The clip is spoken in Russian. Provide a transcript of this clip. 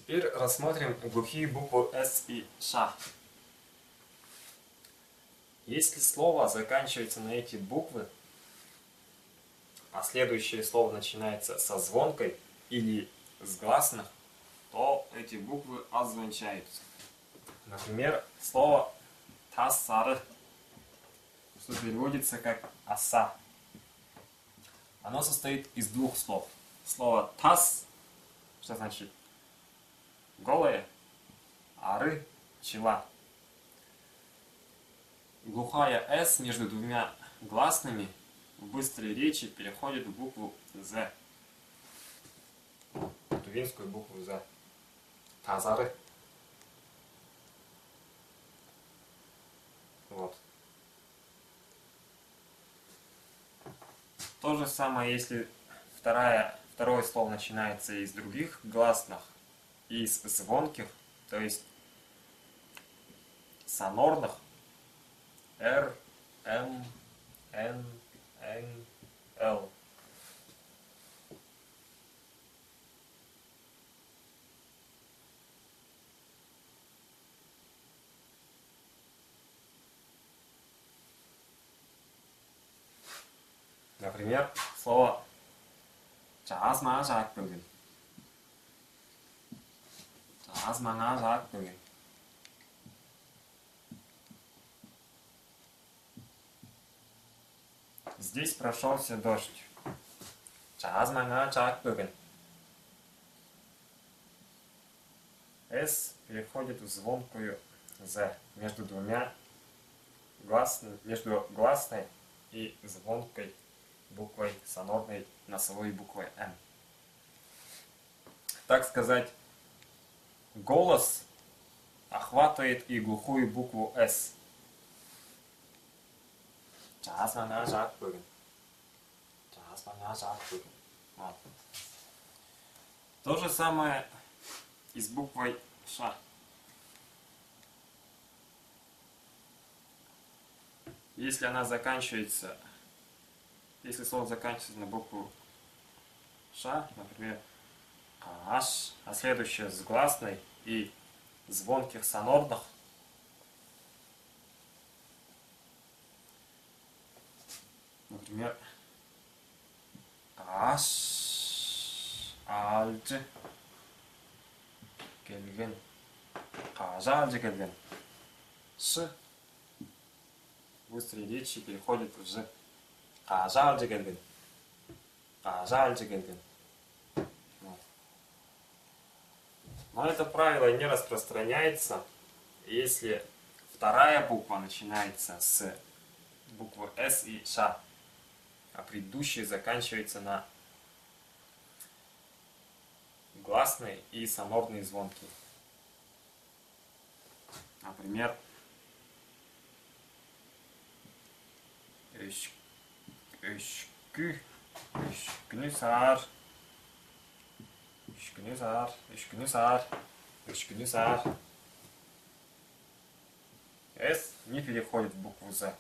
Теперь рассмотрим глухие буквы С и Ш. Если слово заканчивается на эти буквы, а следующее слово начинается со звонкой или с гласных, то эти буквы отзвончаются. Например, слово «тасар», что переводится как «оса». Оно состоит из двух слов. Слово «тас», что значит голое, ары, пчела. Глухая «с» между двумя гласными в быстрой речи переходит в букву «з». Тувинскую букву «з». Тазары. Вот. То же самое, если второе слово начинается из других гласных, из звонких, то есть сонорных, Р, М, Н, Н, Л. Например, слово «чаасмаажаакбүгин». «Чаасмаажаакбүгин». Здесь прошелся дождь. «Чаасмаажаакбүгин». «С» переходит в звонкую «з» между двумя гласными, между гласной и звонкой буквой, сонорной носовой буквой «М». Так сказать, голос охватывает и глухую букву «С». Вот. То же самое и с буквой «Ш». Если слово заканчивается на букву «Ш», например, «аш», а следующее с гласной и звонких сонорных, например, «аш», «альджи», «келген», «кажальджи», «келген», «ш» быстрые речи переходят в «ж». «Кажальджи», «келген», «кажальджи», «келген». Но это правило не распространяется, если вторая буква начинается с буквы «С» и «Ш», а предыдущая заканчивается на гласные и сонорные звонки. Например, «үшкү», «үшкүнүсар», «үшкүнүсар», «үшкүнүсар», «үшкүнүсар». «С» не переходит в букву «З».